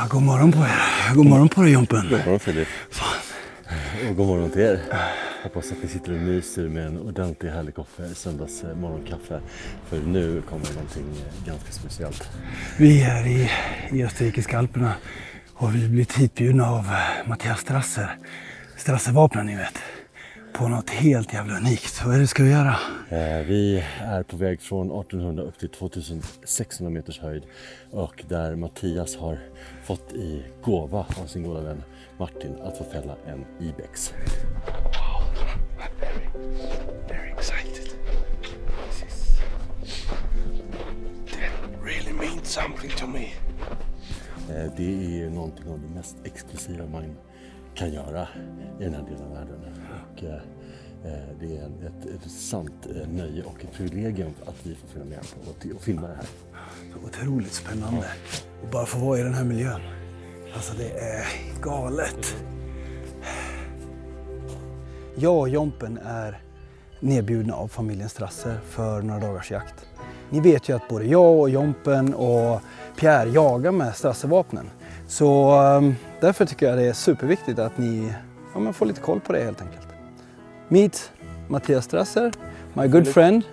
God morgon på er. God morgon på dig, Jompen. God morgon, Filip. Fan. Och god morgon till er. Hoppas att ni sitter och myser med en ordentlig härlig kaffe, söndags morgonkaffe. För nu kommer någonting ganska speciellt. Vi är i Österrikiska Alperna och vi blir hitbjudna av Mattias Strasser. Strasser vapnen, ni vet. På något helt jävla unikt. Vad är det ska vi göra? Vi är på väg från 1800 upp till 2600 meters höjd. Och där Mattias har fått i gåva av sin goda vän Martin att få fälla en Ibex. Wow, I'm very excited. That really means something to me. Det är någonting av det mest exklusiva man kan göra i den här delen av världen. Och det är ett sant nöje och ett privilegium att vi får följa med på och filma det här. Så otroligt spännande. Och bara få vara i den här miljön. Alltså det är galet. Jag och Jompen är nedbjudna av familjen Strasser för några dagars jakt. Ni vet ju att både jag och Jompen och Pierre jagar med Strasservapnen. Så därför tycker jag det är superviktigt att ni får lite koll på det helt enkelt. Meet Mattias Strasser, my good friend,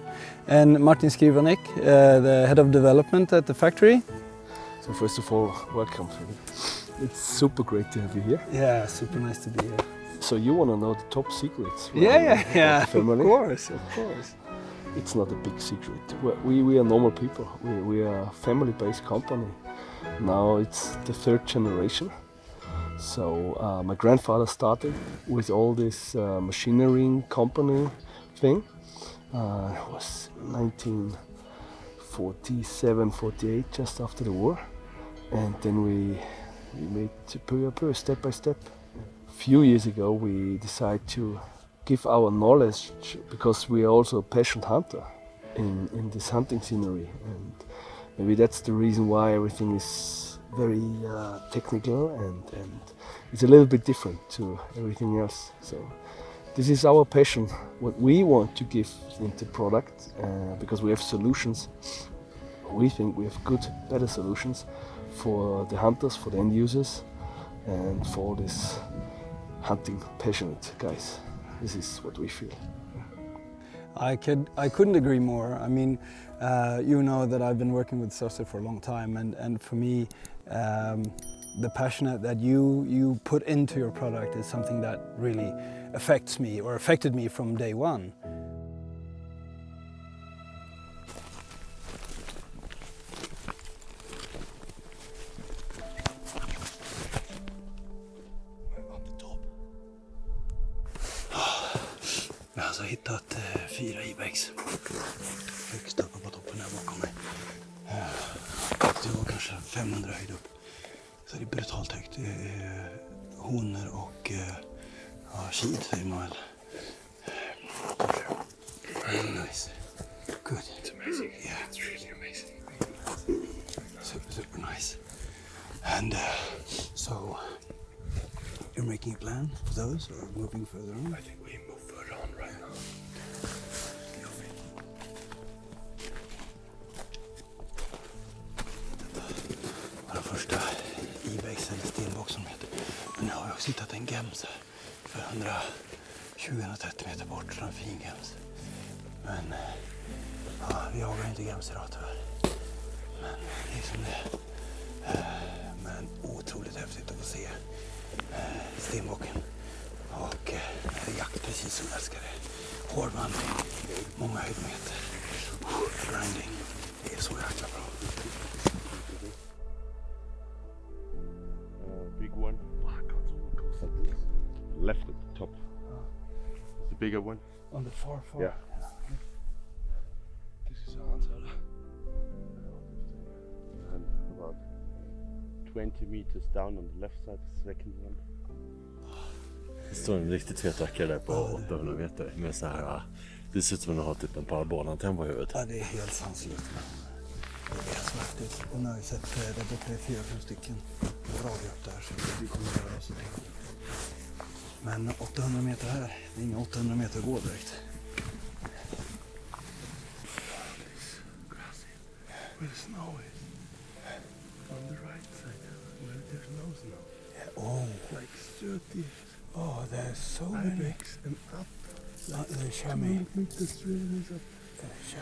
and Martin Skrivanek, the head of development at the factory. So first of all, welcome. It's super great to have you here. Yeah, super nice to be here. So you want to know the top secrets? Yeah, of the family? of course. It's not a big secret. We are normal people. We are a family-based company. Now it's the third generation. So my grandfather started with all this machinery company thing. It was 1947, 48, just after the war. And then we made step by step. A few years ago we decided to give our knowledge, because we are also a passionate hunter in this hunting scenery, and maybe that's the reason why everything is very technical and it's a little bit different to everything else. So this is our passion, what we want to give into product, because we have solutions. We think we have good, better solutions for the hunters, for the end users, and for this hunting passionate guys. This is what we feel. I couldn't agree more. I mean, you know that I've been working with Strasser for a long time, and for me, the passion that you put into your product is something that really affects me, or affected me from day one. Jag har alltså hittat 4 Ibex högst uppe på toppen här bakom mig. Det var kanske 500 höjd upp. Så det är brutalt högt. Honor och kid säger man väl. Very nice. Good. It's amazing. Yeah, it's really amazing. Super nice. And so you're making a plan for those, or moving further on? I think we move further on right now. Vår första Ibex eller stenbock som heter. Men nu har jag också hittat en gems för 120-130 meter bort. En fin gems. Men vi jagar inte gems idag tyvärr. Men det är som det är. Men otroligt häftigt att få se stenbocken. Och jakt precis som jag älskar det. Hård vandring, många höjdmeter, grinding. Det är så jäkla bra. Big one. Left at the top. The bigger one. On the far. Yeah. This is our answer. And about 20 meters down on the left side, the second one. Det står en riktigt fet rackare där på 800 meter med så här, det ser ut som att man har typ en parabolantenn på huvudet. Ja, det är helt sanslöst. Det är helt häftigt. Och nu har vi sett där borta är 4-5 stycken radio upp där, så vi kommer att göra oss det. Men 800 meter här, det är inga 800 meter att gå direkt. Where the snow is. On the right side. Well, there's loads now. Yeah. Oh. Like 30 Oh, there's so big. Ibex and up. Like The chamois. 200 meters, 3 meters up.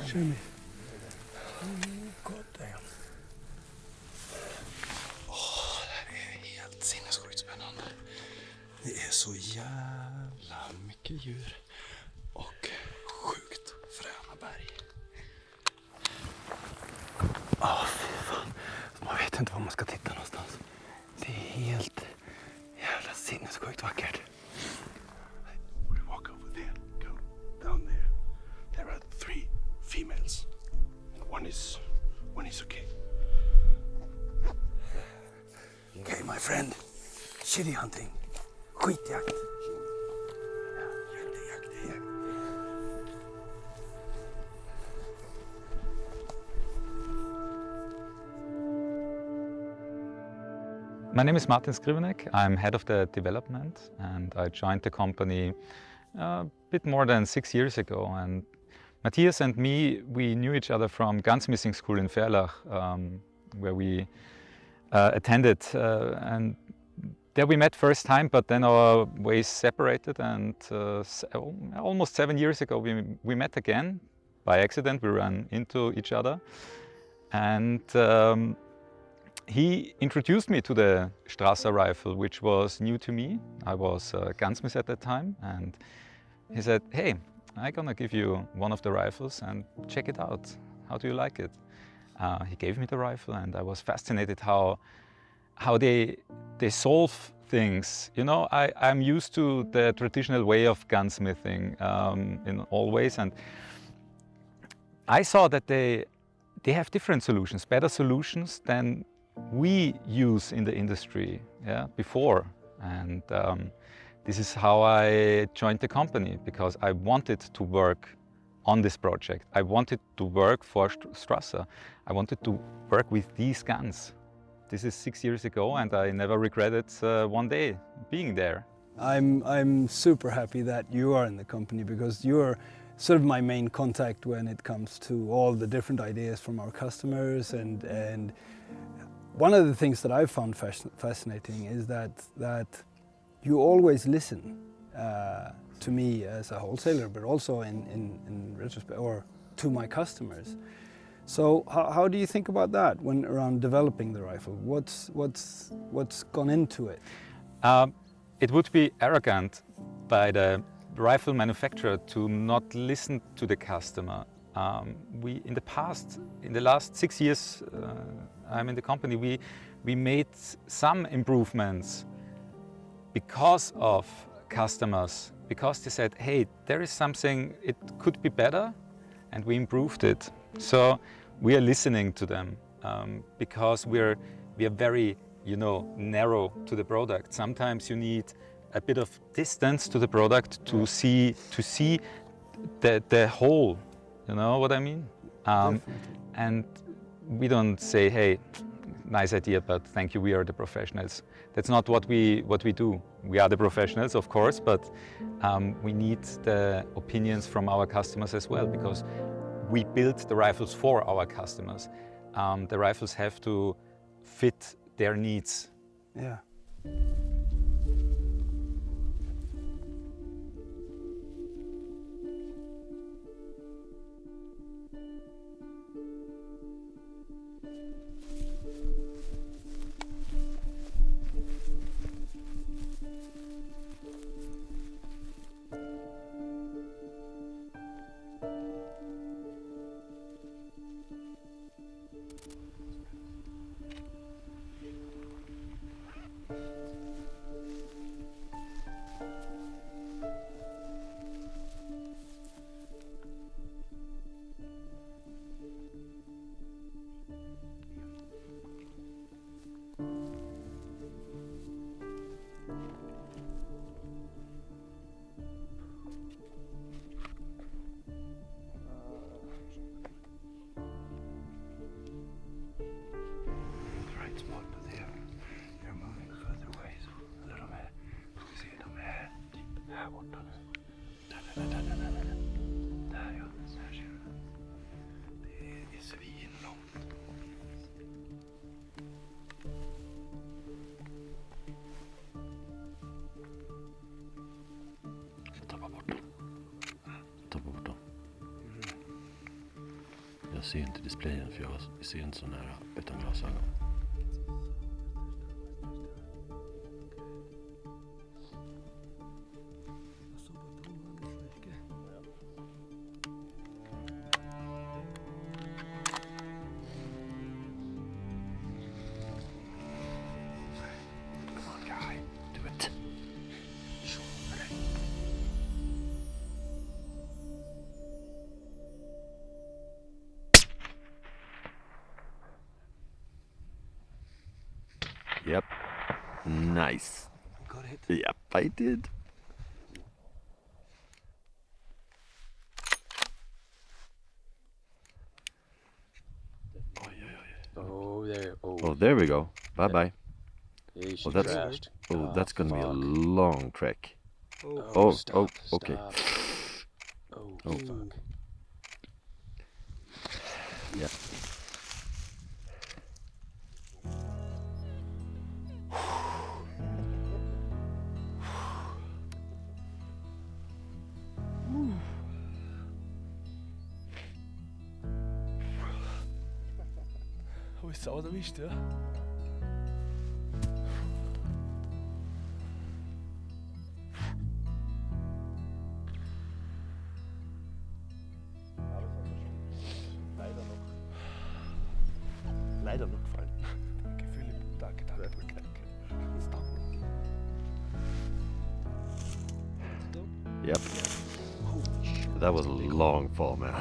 Chamois. Chamois. God damn. Det här är helt sinnessjukt spännande. Det är så jävla mycket djur och sjukt fräna berg. Fy fan. Man vet inte var man ska titta någonstans. Det är helt jävla sinnessjukt vackert. We walk over there, go down there. There are 3 females. One is okay. Okay, my friend. Chili hunting. Skitjakt. Jakt. My name is Martin Skrivenek. I'm head of the development, and I joined the company a bit more than 6 years ago. And Matthias and me, we knew each other from gunsmithing school in Verlach, where we attended, and there we met first time, but then our ways separated, and almost 7 years ago we met again. By accident we ran into each other, and he introduced me to the Strasser rifle, which was new to me. I was a gunsmith at that time, and he said, "Hey, I'm gonna give you one of the rifles and check it out. How do you like it?" He gave me the rifle, and I was fascinated how they solve things. You know, I'm used to the traditional way of gunsmithing in all ways, and I saw that they have different solutions, better solutions than we use in the industry before. And this is how I joined the company, because I wanted to work on this project. I wanted to work for Strasser. I wanted to work with these guns. This is 6 years ago, and I never regretted one day being there. I'm super happy that you are in the company, because you're sort of my main contact when it comes to all the different ideas from our customers. And one of the things that I've found fascinating is that you always listen to me as a wholesaler, but also in retrospect, or to my customers. So how do you think about that when around developing the rifle? What's gone into it? It would be arrogant by the rifle manufacturer to not listen to the customer. In the last 6 years I'm in the company, we made some improvements because of customers, because they said, hey, there is something, it could be better, and we improved it. So we are listening to them because we are very, narrow to the product. Sometimes you need a bit of distance to the product to see the whole. You know what I mean? And we don't say, hey, nice idea, but thank you, we are the professionals. That's not what we do. We are the professionals, of course, but we need the opinions from our customers as well, because we build the rifles for our customers. The rifles have to fit their needs. Yeah. ser inte displayen för vi ser inte så nära utan glasögon. Yep. Nice. Got it. Yep, I did. Oh, there. Oh, there we go. Bye bye. Yeah, she Oh, that's crashed. that's gonna be a fuck. long trek. Oh, stop, okay. stop. Oh, Oh. fuck. Yeah. Har vi så erwischt, ja? Leider noch gefallen. Danke, Philipp. Danke, danke, danke. Yep. That was a long fall, man.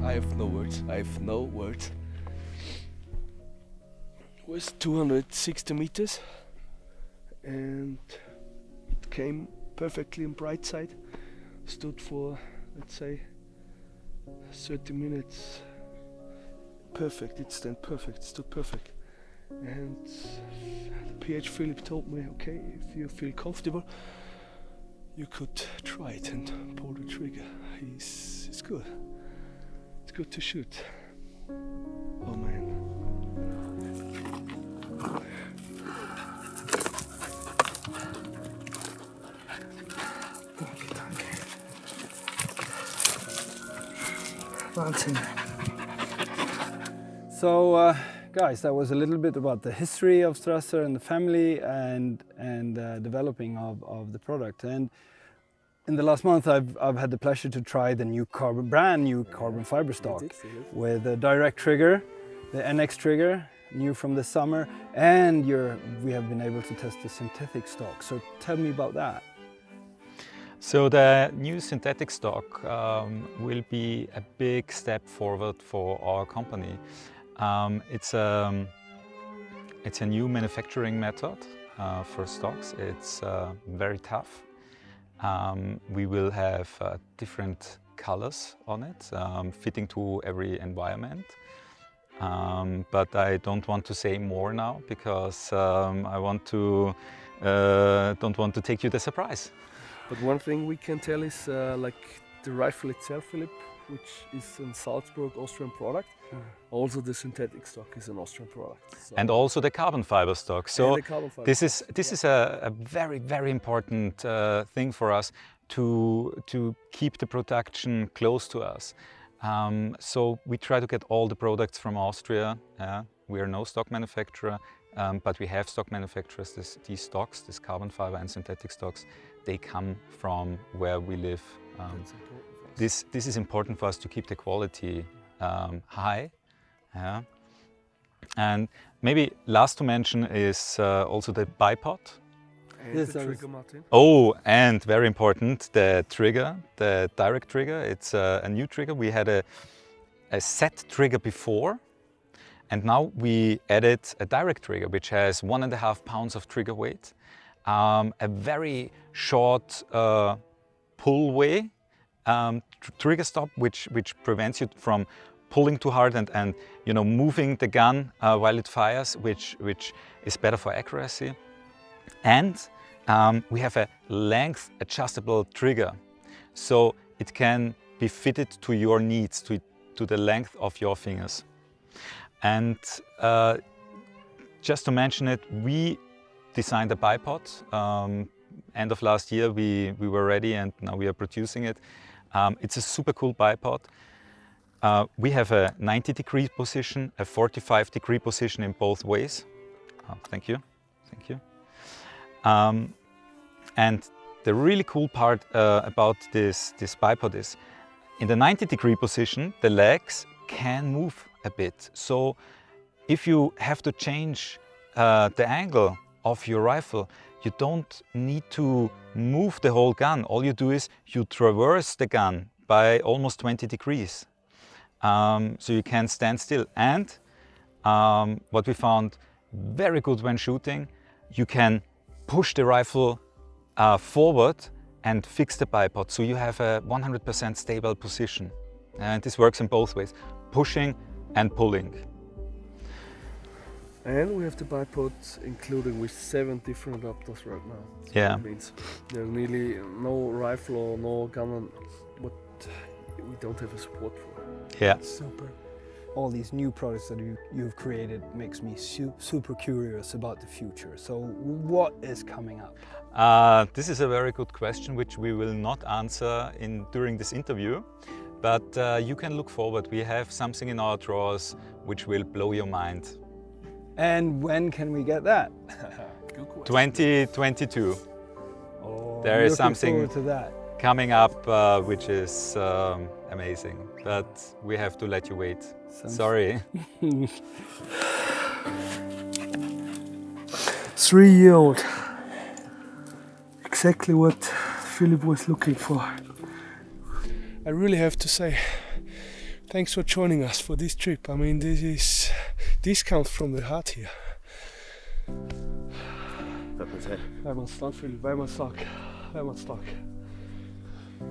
I have no words. I have no words. It was 260 meters and it came perfectly on bright side. Stood for, let's say, 30 minutes. Perfect, it stand perfect, it stood perfect. And the PH Philip told me, okay, if you feel comfortable, you could try it and pull the trigger. It's good. It's good to shoot. Oh man. So, guys, that was a little bit about the history of Strasser and the family and developing of the product. And in the last month, I've had the pleasure to try the new brand new carbon fiber stock with a direct trigger, the NX trigger, new from the summer, and we have been able to test the synthetic stock. So tell me about that. So the new synthetic stock will be a big step forward for our company. It's a new manufacturing method for stocks. It's very tough. We will have different colors on it, fitting to every environment. But I don't want to say more now because I don't want to take you the surprise. But one thing we can tell is like the rifle itself, Philip, which is a Salzburg Austrian product. Also the synthetic stock is an Austrian product. So And also the carbon fiber stock. So carbon fiber this is a very, very important thing for us to keep the production close to us. So we try to get all the products from Austria. We are no stock manufacturer, but we have stock manufacturers. These stocks, this carbon fiber and synthetic stocks, they come from where we live. This is important for us to keep the quality high. And maybe last to mention is also the bipod. And Yes, the I was- trigger, Martin. Oh, and very important, the trigger, the direct trigger. It's a new trigger. We had a set trigger before, and now we added a direct trigger, which has 1.5 pounds of trigger weight, a very short pull way trigger stop, which prevents you from pulling too hard and moving the gun while it fires, which is better for accuracy. And we have a length adjustable trigger, so it can be fitted to your needs, to the length of your fingers. And just to mention it, we designed a bipod. End of last year we were ready, and now we are producing it. It's a super cool bipod. We have a 90-degree position, a 45-degree position in both ways. Thank you, thank you. And the really cool part about this bipod is, in the 90-degree position, the legs can move a bit. So if you have to change the angle of your rifle, you don't need to move the whole gun. All you do is you traverse the gun by almost 20 degrees. So you can stand still. And what we found very good when shooting, you can push the rifle forward and fix the bipod. So you have a 100% stable position. And this works in both ways, pushing and pulling. And we have the bipods including with 7 different adapters right now. So Yeah. that means there's nearly no rifle or no gun what we don't have a support for. Yeah. Super. All these new products that you've created makes me super curious about the future. So what is coming up? This is a very good question, which we will not answer during this interview. But you can look forward. We have something in our drawers which will blow your mind. And when can we get that? 2022. Oh, There is looking something forward to that. coming up which is amazing. But we have to let you wait. Sorry. 3-year-old. Exactly what Philip was looking for. I really have to say, thanks for joining us for this trip. I mean, this comes from the heart here. Vem stark, Philip? Vem stark?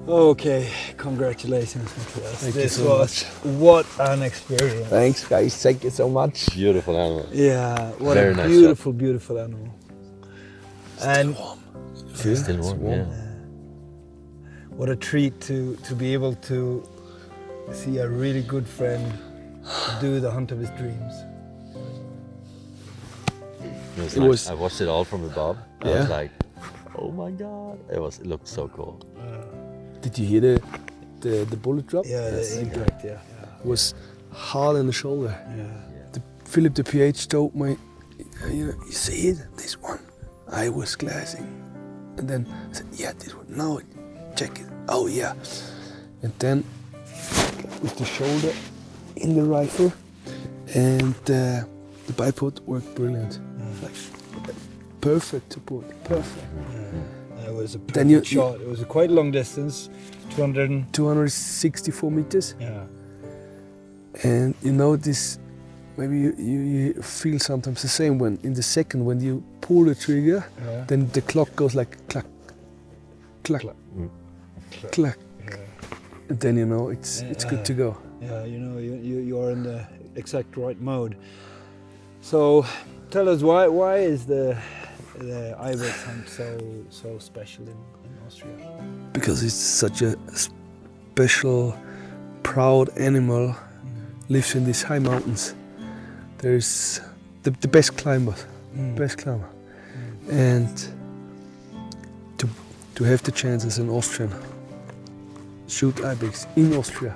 Okay, congratulations, Matthias. Thank you This so was what an experience. Thanks, guys. Thank you so much. Beautiful animal. Yeah, what Very a nice beautiful, beautiful animal. And Still warm, yeah. what a treat to be able to see a really good friend do the hunt of his dreams. It was I watched it all from above. I was like, oh my god! It looked so cool. Did you hear the bullet drop? Yeah, the impact. Yeah. It was hard in the shoulder. Yeah. Philip, the PH, told me, you see it, this one. I was glassing, and then I said, yeah, this one. No, check it. Oh yeah, and then with the shoulder in the rifle, and the bipod worked brilliant. Like, perfect support, perfect. It was a perfect shot. It was a quite long distance, 264 meters. Yeah. And you know this, maybe you feel sometimes the same when in the second when you pull the trigger, then the clock goes like clack, clack, clack, and then you know it's good to go. Yeah, you know you're in the exact right mode. So tell us why is the Ibex hunt so special in Austria? Because it's such a special, proud animal. Lives in these high mountains. There's the best climber, and to have the chance as an Austrian shoot Ibex in Austria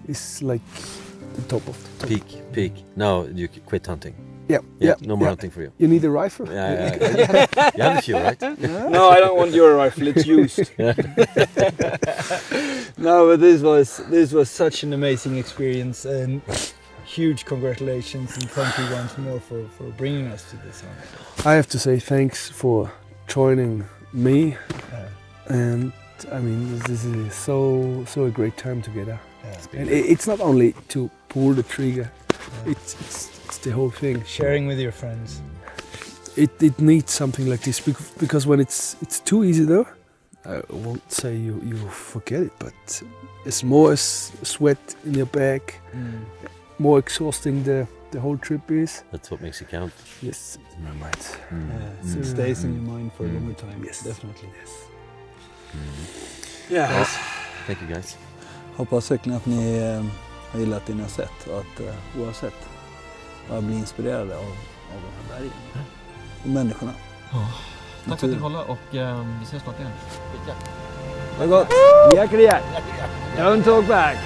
is like the top of the top. Peak. Now you quit hunting. Yeah. No more hunting for you. You need a rifle? Yeah. You have a few, right? No, I don't want your rifle. It's used. No, but this was such an amazing experience, and huge congratulations and thank you once more for bringing us to this hunt. I have to say thanks for joining me, and I mean this is so a great time together. And it's not only to pull the trigger, it's the whole thing. Sharing with your friends. It needs something like this because when it's too easy though, I won't say you forget it, but it's more sweat in your back, more exhausting the whole trip is. That's what makes it count. Yes, in my mind. So it stays in your mind for a longer time. Yes, definitely. Yes. Yeah. Thank you guys. Hoppas verkligen att ni har gillat det ni har sett och att oavsett vad blir inspirerade av de här bergen och människorna. Ja. Tack för att du kollade och vi ses snart igen. Ha det gott! Jägare! Don't talk back!